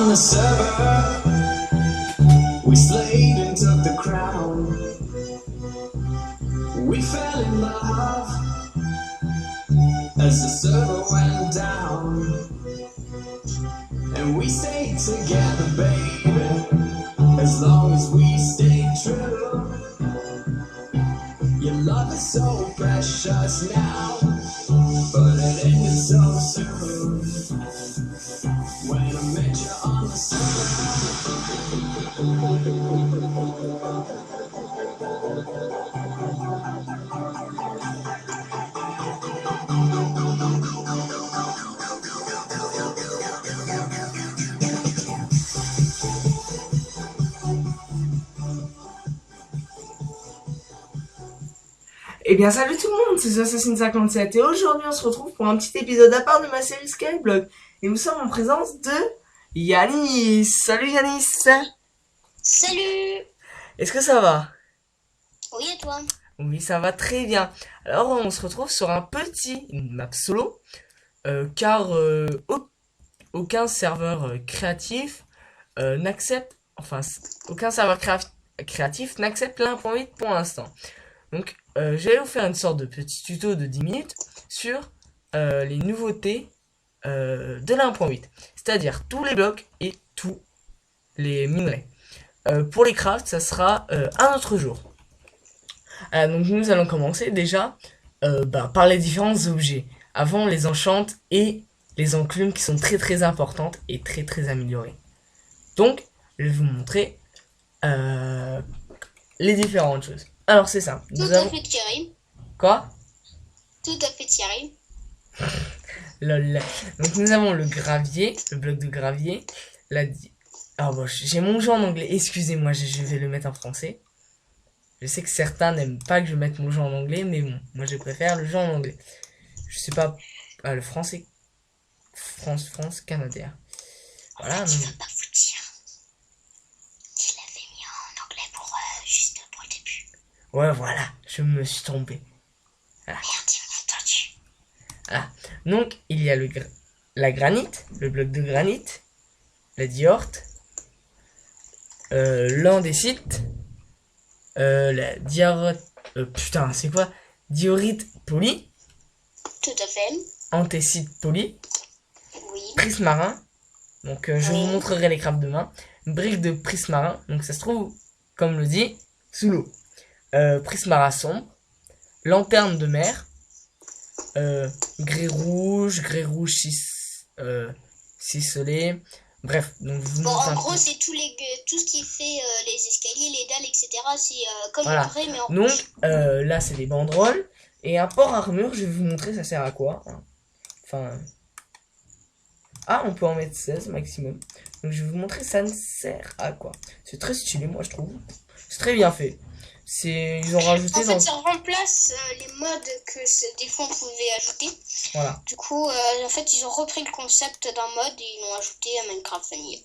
on the server. We slayed and took the crown. We fell in love as the server went down. And we stayed together, baby, as long as we stayed true. Your love is so precious now, but it ended so soon. When I met you on the server. Eh bien salut tout le monde, c'est Assassin57 et aujourd'hui on se retrouve pour un petit épisode à part de ma série Skyblock. Et nous sommes en présence de Yanis. Salut Yanis. Salut. Est-ce que ça va? Oui, et toi? Oui, ça va très bien. Alors on se retrouve sur une map solo, car aucun serveur créatif n'accepte, aucun serveur créatif n'accepte la 1.8 pour l'instant. Donc, je vais vous faire une sorte de petit tuto de 10 minutes sur les nouveautés de la 1.8. C'est-à-dire tous les blocs et tous les minerais. Pour les crafts, ça sera un autre jour. Donc, nous allons commencer déjà par les différents objets. Avant, les enchantes et les enclumes qui sont très très importantes et très très améliorées. Donc, je vais vous montrer les différentes choses. Alors c'est ça. Tout à fait Thierry. Quoi? Tout à fait Thierry. Lol. Donc nous avons le gravier, le bloc de gravier. Ah bon, j'ai mon jeu en anglais. Excusez-moi, je vais le mettre en français. Je sais que certains n'aiment pas que je mette mon jeu en anglais, mais bon, moi je préfère le jeu en anglais. Je sais pas, le français. France, Canadien. Voilà. Tu vas pas vous dire. Tu l'avais mis en anglais pour juste pour le début. Ouais, voilà, je me suis trompé. Voilà. Merde, tu m'as entendu. Voilà. Donc, il y a la granite, le bloc de granit, la diorte, l'andésite, la diorite, putain, c'est quoi? Diorite polie, Tout à fait. anthésite poli, Oui. prismarin, donc je vous montrerai les crafts demain, brique de prismarin, donc ça se trouve, comme le dit, sous l'eau. Prismara sombre, lanterne de mer, grès rouge ciselé, bref. Donc je vous Bon, montre en un gros, peu. c'est tout ce qui fait les escaliers, les dalles, etc. C'est comme Voilà. le vrai, mais en Donc rouge. là c'est des banderoles et un port armure. Je vais vous montrer ça sert à quoi. Enfin, on peut en mettre 16 maximum. Donc je vais vous montrer ça ne sert à quoi. C'est très stylé, moi je trouve. C'est très bien fait. Ils ont rajouté En fait, ça remplace les modes que des fois on pouvait ajouter. Voilà. Du coup, en fait, ils ont repris le concept d'un mode et ils l'ont ajouté à Minecraft Vanilla.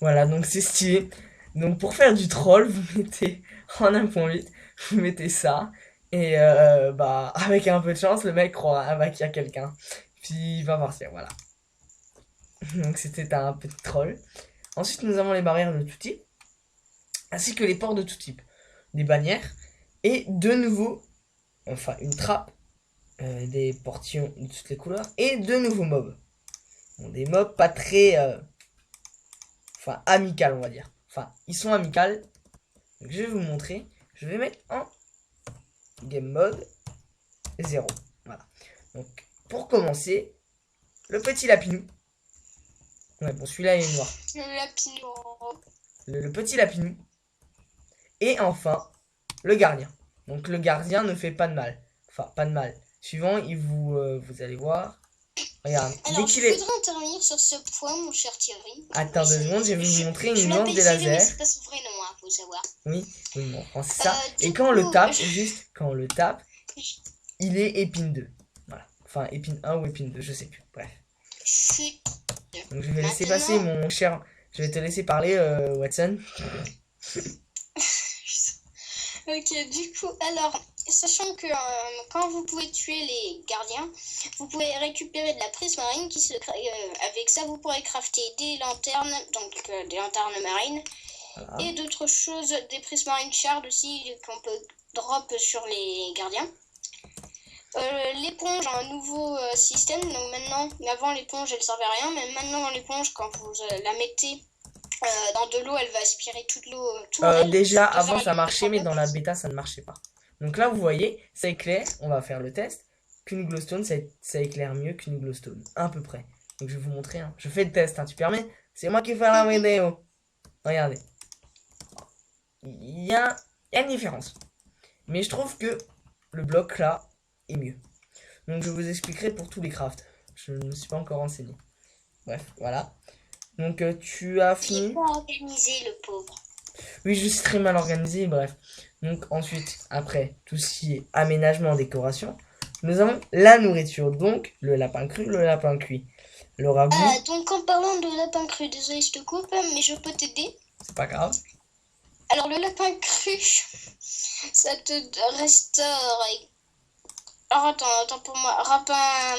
Voilà, donc c'est stylé. Donc pour faire du troll, vous mettez en 1.8, vous mettez ça. Et avec un peu de chance, le mec croira qu'il y a quelqu'un. Puis il va partir, voilà. Donc c'était un petit troll. Ensuite, nous avons les barrières de tout type. Ainsi que les ports de tout type. Des bannières. Et de nouveau, une trappe. Des portillons de toutes les couleurs. Et de nouveaux mobs. Bon, des mobs pas très... amical, on va dire. Ils sont amicales. Donc, je vais vous montrer. Je vais mettre en game mode 0. Voilà. Donc, pour commencer, le petit lapinou. Ouais, bon, celui-là, il est noir. Le lapinou. Le petit lapinou. Et enfin, le gardien. Donc, le gardien ne fait pas de mal. Enfin, pas de mal. Suivant, vous allez voir. Regarde, Alors, dès qu'il je est... voudrais intervenir sur ce point, mon cher Thierry. Attends 2 secondes, je vais vous montrer une lance des Thierry, mais lasers. c'est pas son vrai nom, hein, faut savoir. Oui, bon, c'est ça. Du Et quand on coup, le tape, juste quand on le tape, il est épine 2. Voilà. Enfin, épine 1 ou épine 2, je sais plus. Bref. Chut. Donc je vais laisser Maintenant- passer mon cher... Je vais te laisser parler, Watson. Ok, du coup, alors, sachant que quand vous pouvez tuer les gardiens, vous pouvez récupérer de la prismarine qui se crée. Avec ça, vous pourrez crafter des lanternes, donc des lanternes marines, Voilà. et d'autres choses, des prismarine shards aussi qu'on peut drop sur les gardiens. L'éponge a un nouveau système, donc maintenant, avant l'éponge elle servait à rien, mais maintenant l'éponge, quand vous la mettez dans de l'eau, elle va aspirer toute l'eau. Déjà, avant ça marchait, mais dans la bêta ça ne marchait pas. Donc là, vous voyez, ça éclaire. On va faire le test. Qu'une glowstone, ça éclaire mieux qu'une glowstone, à peu près. Donc je vais vous montrer. Hein. Je fais le test, hein, tu permets? C'est moi qui fais la vidéo. Regardez. Il y a une différence. Mais je trouve que le bloc là est mieux. Donc je vous expliquerai pour tous les crafts. Je ne me suis pas encore renseigné. Bref, voilà. Donc tu as Il fini. est pas organisé, le pauvre. Oui, je suis très mal organisé, bref. Donc ensuite, après, tout ce qui est aménagement, décoration, nous avons la nourriture. Donc, le lapin cru, le lapin cuit. Le ragoût, Donc en parlant de lapin cru, désolé je te coupe, mais je peux t'aider. c'est pas grave. Alors le lapin cru, ça te restaure. Alors attends pour moi. Lapin,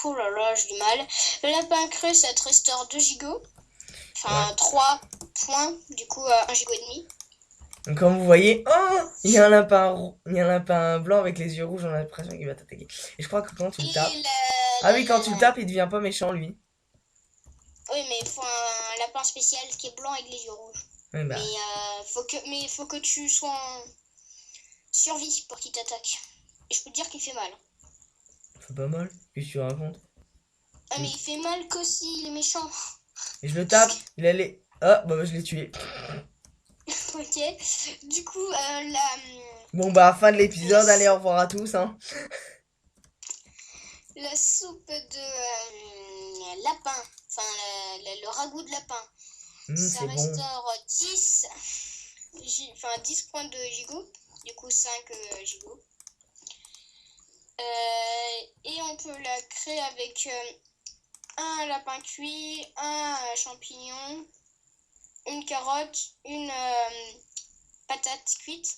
oh là là, j'ai du mal. Le lapin cru, ça te restaure 2 gigots. Enfin, Ouais. 3 points, du coup 1 gigot et demi. Donc comme vous voyez, oh, il y a un lapin blanc avec les yeux rouges, on a l'impression qu'il va t'attaquer. Et je crois que quand tu le Et tapes... Ah oui, quand tu le tapes, il devient pas méchant, lui. Oui, mais il faut un lapin spécial qui est blanc avec les yeux rouges. Oui, bah, Mais faut que tu sois en survie pour qu'il t'attaque. Et je peux te dire qu'il fait mal. c'est pas mal. Qu'est-ce que tu racontes? Ah, mais il fait mal qu'aussi, il est méchant. Et je le tape, il allait... Ah, bah je l'ai tué. Ok. Du coup, Bon bah, fin de l'épisode, allez, au revoir à tous, hein. la soupe de lapin, enfin le ragoût de lapin, ça C'est bon. restaure 10 points de gigot, du coup 5 gigots. Et on peut la créer avec un lapin cuit, un champignon, une carotte, une patate cuite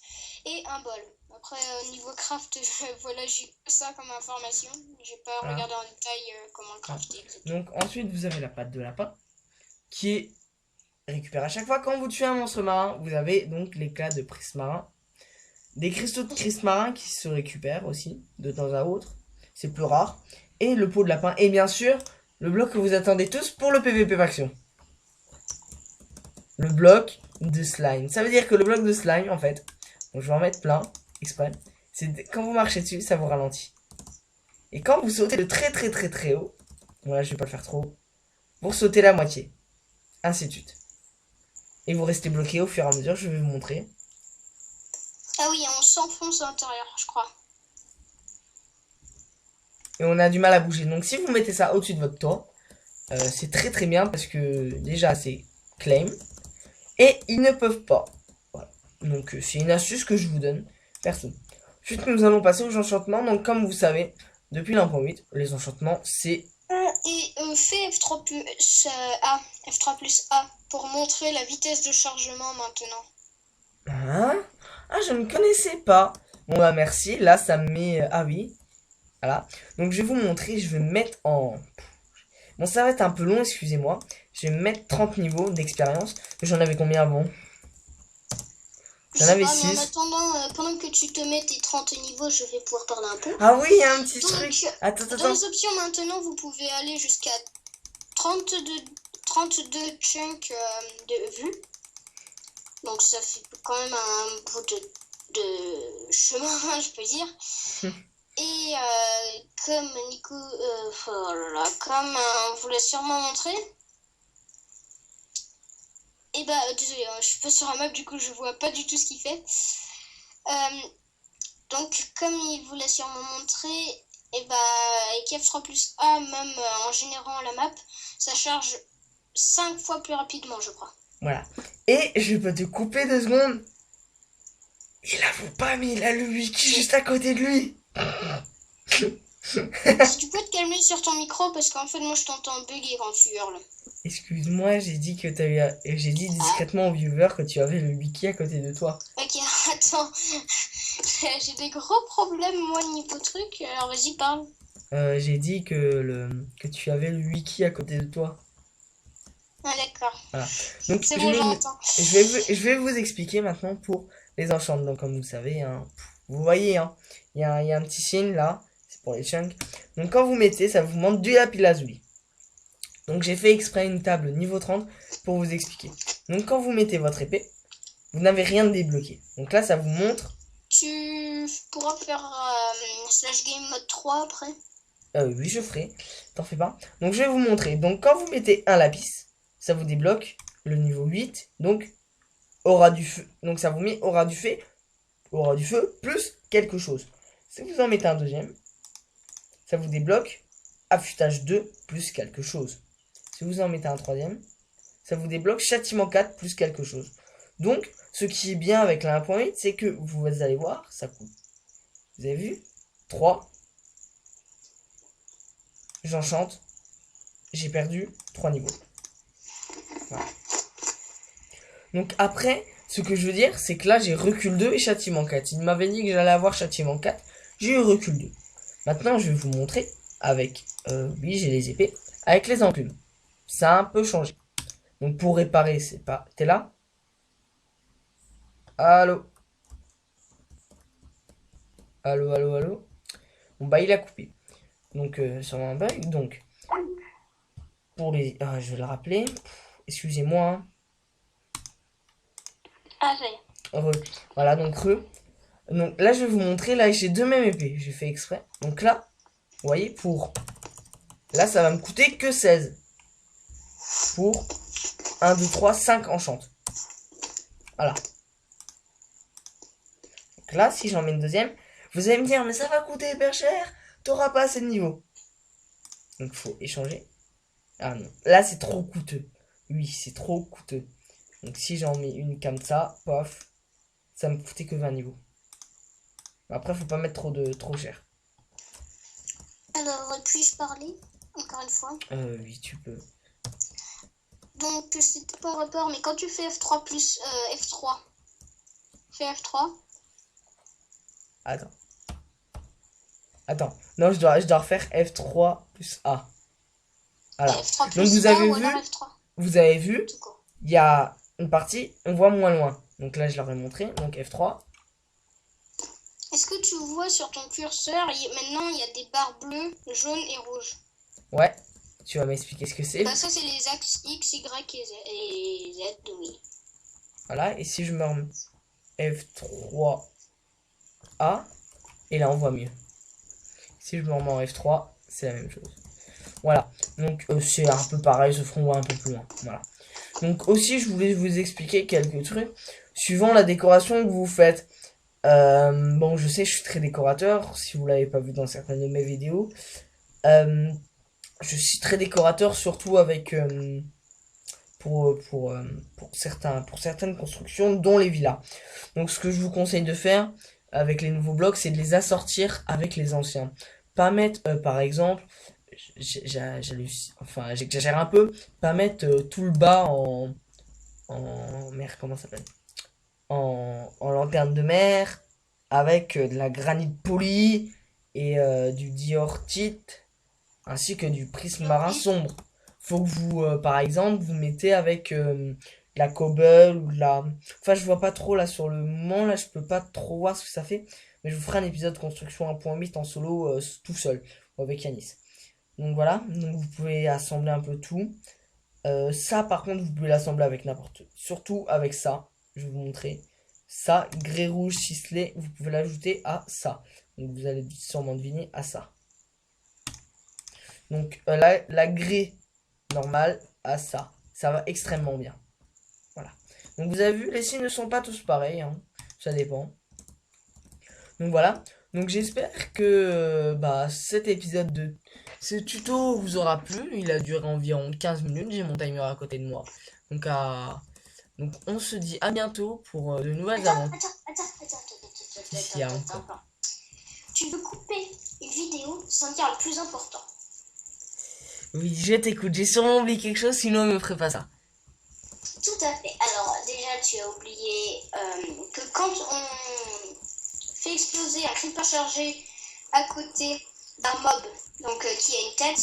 et un bol. Après, au niveau craft, voilà, j'ai ça comme information. J'ai pas Voilà. regardé en détail comment le crafter. Donc ensuite, vous avez la patte de lapin qui est récupérée à chaque fois quand vous tuez un monstre marin. Vous avez donc l'éclat de prismarin. Des cristaux de prismarin qui se récupèrent aussi de temps à autre. C'est plus rare. Et le pot de lapin. Et bien sûr, le bloc que vous attendez tous pour le PVP faction. Le bloc de slime. Ça veut dire que le bloc de slime, en fait, donc je vais en mettre plein, exprès. C'est quand vous marchez dessus, ça vous ralentit. Et quand vous sautez de très haut, voilà, je vais pas le faire trop haut, vous sautez la moitié. Ainsi de suite. Et vous restez bloqué au fur et à mesure, je vais vous montrer. Ah oui, on s'enfonce à l'intérieur, je crois. Et on a du mal à bouger. Donc si vous mettez ça au-dessus de votre toit, c'est très bien parce que déjà c'est claim. Et ils ne peuvent pas. Voilà. Donc c'est une astuce que je vous donne. Perso. Ensuite nous allons passer aux enchantements. Donc comme vous savez, depuis l'1.8, les enchantements c'est... Et fais F3 plus A, F3 plus A pour montrer la vitesse de chargement maintenant. Hein? Ah, je ne connaissais pas. Bon bah merci, là ça me met... Ah oui. Voilà. Donc je vais vous montrer, je vais me mettre en... Bon ça va être un peu long, excusez-moi. Je vais me mettre 30 niveaux d'expérience. J'en avais combien avant? Je J'en sais avais pas, mais en 6. attendant, pendant que tu te mets tes 30 niveaux, je vais pouvoir parler un peu. Ah oui, il y a un petit Donc, truc. Attends. dans les options maintenant, vous pouvez aller jusqu'à 32 chunks de vue. Donc ça fait quand même un bout de chemin, je peux dire. Et comme Nico, oh là là, comme on vous l'a sûrement montré. Et bah désolé, je suis pas sur la map, du coup je vois pas du tout ce qu'il fait. Donc comme il vous l'a sûrement montré, et bah avec F3 plus A, même en générant la map, ça charge 5 fois plus rapidement, je crois. Voilà. Et je peux te couper 2 secondes. Il avoue pas, mais il a le wiki juste à côté de lui. Si tu peux te calmer sur ton micro, parce qu'en fait moi je t'entends bugger quand tu hurles. Excuse-moi, j'ai dit que j'ai dit discrètement aux viewers que tu avais le wiki à côté de toi. Ok, attends, J'ai des gros problèmes, moi, niveau truc. Alors, vas-y, parle. J'ai dit que tu avais le wiki à côté de toi. Ah, d'accord. Voilà. Donc, C'est bon, j'entends. je vais vous expliquer maintenant pour les enchantements. Comme vous le savez, hein, vous voyez, hein, il y a un petit signe là, c'est pour les chunks. Donc, quand vous mettez, ça vous montre du lapis lazuli. Donc, j'ai fait exprès une table niveau 30 pour vous expliquer. Donc, quand vous mettez votre épée, vous n'avez rien de débloqué. Donc là, ça vous montre. Tu pourras faire slash game mode 3 après. Oui, je ferai. T'en fais pas. Donc, je vais vous montrer. Donc, quand vous mettez un lapis, ça vous débloque le niveau 8. Donc, aura du feu. Donc, ça vous met aura du feu plus quelque chose. Si vous en mettez un deuxième, ça vous débloque affûtage 2 plus quelque chose. Si vous en mettez un troisième, ça vous débloque châtiment 4 plus quelque chose. Donc, ce qui est bien avec la 1.8, c'est que vous allez voir, ça coûte. Vous avez vu 3. J'enchante. J'ai perdu 3 niveaux. Voilà. Donc après, ce que je veux dire, c'est que là, j'ai recul 2 et châtiment 4. Il m'avait dit que j'allais avoir châtiment 4. J'ai eu recul 2. Maintenant, je vais vous montrer avec... oui, j'ai les épées. Avec les enclumes. Ça a un peu changé. Donc pour réparer, c'est pas... T'es là? Allô? Allô, allô, allô? Bon bah il a coupé. Donc sur un bug. Donc pour les... Ah, je vais le rappeler. Excusez-moi. Hein. Ah, ça y est. Voilà, donc Donc là je vais vous montrer. Là j'ai deux mêmes épées. J'ai fait exprès. Donc là, vous voyez, pour... Là ça va me coûter que 16. Pour 1, 2, 3, 5 enchantes. Voilà. Donc là, si j'en mets une deuxième, vous allez me dire, mais ça va coûter hyper cher, t'auras pas assez de niveau. Donc faut échanger. Ah non, là c'est trop coûteux. Oui, c'est trop coûteux. Donc si j'en mets une comme ça, paf, ça me coûtait que 20 niveaux. Après, faut pas mettre trop cher. Alors, puis-je parler encore une fois? Oui, tu peux. Donc, c'était pas un report, mais quand tu fais F3 plus F3, fais F3. Attends. Non, je dois refaire F3 plus A. Alors, F3 plus donc vous A avez ou vu, alors F3. vous avez vu, il y a une partie, on voit moins loin. Donc là, je leur ai montré. Donc F3. Est-ce que tu vois sur ton curseur, maintenant, il y a des barres bleues, jaunes et rouges? Ouais. Tu vas m'expliquer ce que c'est. Bah, ça, c'est les axes X, Y et Z, oui. Voilà. Et si je me remets F3A, et là, on voit mieux. Si je me remets en F3, c'est la même chose. Voilà. Donc, c'est un peu pareil, sauf qu'on voit un peu plus loin. Voilà. Donc, aussi, je voulais vous expliquer quelques trucs. Suivant la décoration que vous faites. Bon, je sais, je suis très décorateur. Si vous l'avez pas vu dans certaines de mes vidéos. Je suis très décorateur, surtout avec... pour certaines constructions, dont les villas. Donc, ce que je vous conseille de faire avec les nouveaux blocs, c'est de les assortir avec les anciens. Pas mettre, par exemple... j'exagère un peu, pas mettre tout le bas merde, comment ça s'appelle, en lanterne de mer avec de la granite polie et du diorite ainsi que du prisme marin sombre. Faut que vous par exemple vous mettez avec de la cobble ou de la... Enfin, je vois pas trop là sur le moment, là je peux pas trop voir ce que ça fait, mais je vous ferai un épisode construction 1.8 en solo tout seul ou avec Yanis. Donc voilà, donc vous pouvez assembler un peu tout. Ça par contre vous pouvez l'assembler avec n'importe, surtout avec ça, je vais vous montrer. Ça, grès rouge ciselé, vous pouvez l'ajouter à ça. Donc vous allez sûrement deviner à ça. Donc la grès normale à ça. Ça va extrêmement bien. Voilà. Donc vous avez vu, les signes ne sont pas tous pareils, hein. Ça dépend. Donc voilà. Donc j'espère que cet épisode de ce tuto vous aura plu. Il a duré environ 15 minutes. J'ai mon timer à côté de moi. Donc on se dit à bientôt pour de nouvelles aventures. Attends. Tu veux couper une vidéo sans dire le plus important? Oui, je t'écoute. J'ai sûrement oublié quelque chose, sinon je me ferai pas ça. Tout à fait. Alors déjà tu as oublié que quand on fait exploser un creeper chargé à côté d'un mob, donc qui a une tête,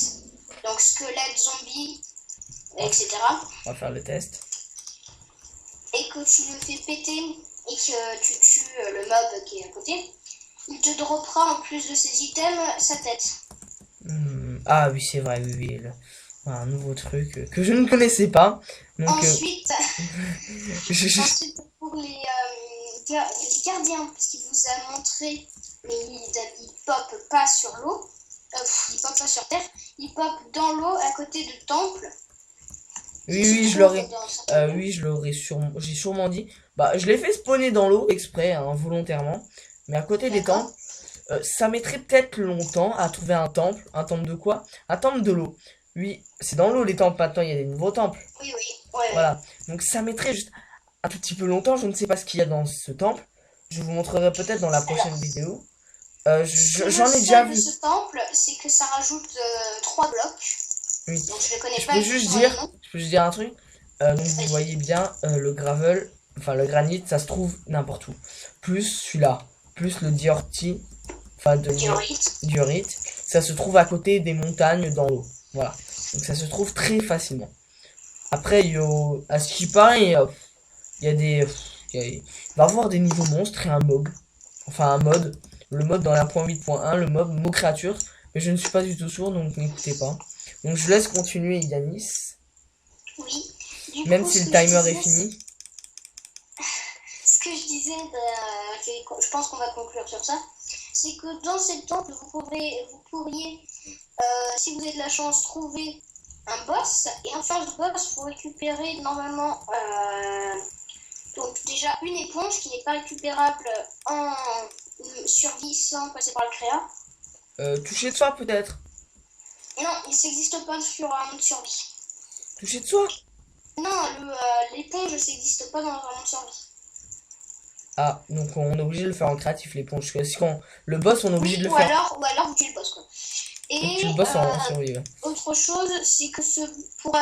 donc squelette, zombie, etc. On va faire le test. Et que tu le fais péter et que tu tues le mob qui est à côté, il te droppera en plus de ses items sa tête. Ah oui, c'est vrai, oui. Un nouveau truc que je ne connaissais pas. Donc, Ensuite, ensuite pour les gardiens, parce qu'il vous a montré, mais il pop pas sur l'eau, il pop pas sur terre, il pop dans l'eau à côté de temple. Oui, je l'aurais sûrement, j'ai sûrement dit. Bah, je l'ai fait spawner dans l'eau exprès, hein, volontairement. Mais à côté des temples, ça mettrait peut-être longtemps à trouver un temple. Un temple de quoi? Un temple de l'eau. Oui, c'est dans l'eau les temples maintenant, il y a des nouveaux temples. Oui, ouais. Voilà, donc ça mettrait juste un tout petit peu longtemps. Je ne sais pas ce qu'il y a dans ce temple. Je vous montrerai peut-être dans la prochaine vidéo. J'en ai déjà vu. Ce temple, c'est que ça rajoute 3 blocs. Oui. Donc je le connais Je pas. peux juste dire un truc. Donc vous voyez bien le gravel, enfin le granit, ça se trouve n'importe où. Plus celui-là, plus le diorite, enfin diorite, ça se trouve à côté des montagnes dans l'eau. Voilà. Donc ça se trouve très facilement. Après, à ce qui paraît, il y a des, il va y avoir des niveaux monstres et un mog, enfin un mode. Le mode dans la .8.1, le mode mot créature, mais je ne suis pas du tout sourd, donc n'écoutez pas. Donc je laisse continuer Yanis. Oui. Même si le timer est fini. Ce que je disais, je pense qu'on va conclure sur ça, c'est que dans cette temple, vous pourriez, si vous avez de la chance, trouver un boss. Et en face du boss, vous récupérez normalement donc déjà une éponge qui n'est pas récupérable en survie sans passer par le créa. Toucher de soi peut-être. Non, il n'existe pas sur un mode survie. Toucher de soi. Non, l'éponge, ça n'existe pas dans un mode survie. Ah, donc on est obligé de le faire en créatif l'éponge. Parce que le boss, on est obligé de le ou faire. Ou alors vous tuez le boss, quoi. Et tu le boss en survie. Ouais. Autre chose, c'est que pour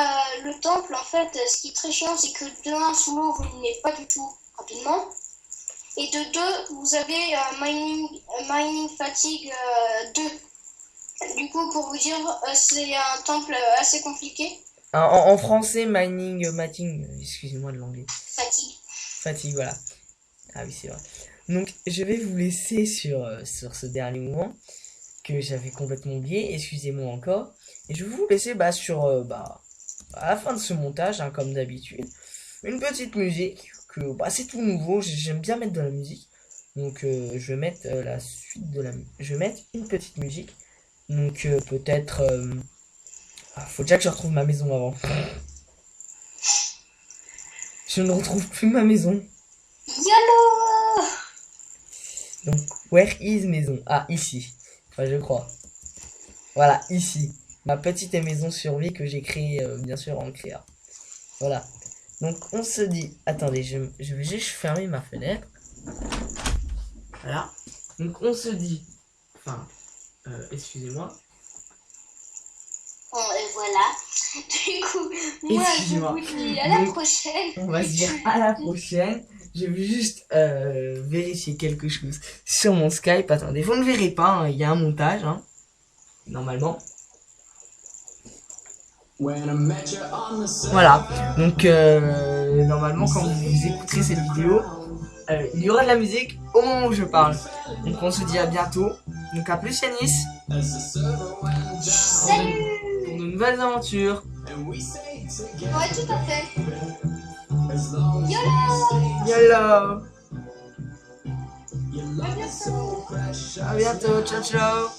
le temple, en fait, ce qui est très chiant, c'est que de 1, sous l'eau, vous n'êtes pas du tout rapidement. Et de 2, vous avez mining fatigue 2. Du coup, pour vous dire, c'est un temple assez compliqué. En français, mating, excusez-moi de l'anglais. Fatigue, voilà. Ah oui, c'est vrai. Donc, je vais vous laisser sur ce dernier moment que j'avais complètement oublié. Excusez-moi encore. Et je vais vous laisser sur à la fin de ce montage, hein, comme d'habitude, une petite musique que c'est tout nouveau. J'aime bien mettre de la musique. Donc, je vais mettre la suite de la. Je vais mettre une petite musique. Donc, peut-être. Faut déjà que je retrouve ma maison avant. Je ne retrouve plus ma maison. YOLO! Donc, where is maison? Ah, ici. Enfin, je crois. Voilà, ici. Ma petite maison survie que j'ai créée, bien sûr, en créa. Voilà. Donc, on se dit... Attendez, je vais juste fermer ma fenêtre. Voilà. Donc, on se dit... Enfin, excusez-moi. Bon, et voilà. Du coup, moi, je vous dis à la prochaine. On va se dire à la prochaine. Je vais juste vérifier quelque chose sur mon Skype. Attendez, vous ne verrez pas, hein, il y a un montage, hein, normalement. Voilà, donc normalement quand vous écouterez cette vidéo, il y aura de la musique au moment où je parle. Donc on se dit à bientôt. Donc à plus Yanis. Salut! Pour de nouvelles aventures. Ouais, tout à fait. YOLO! YOLO! À bientôt! À bientôt, ciao ciao!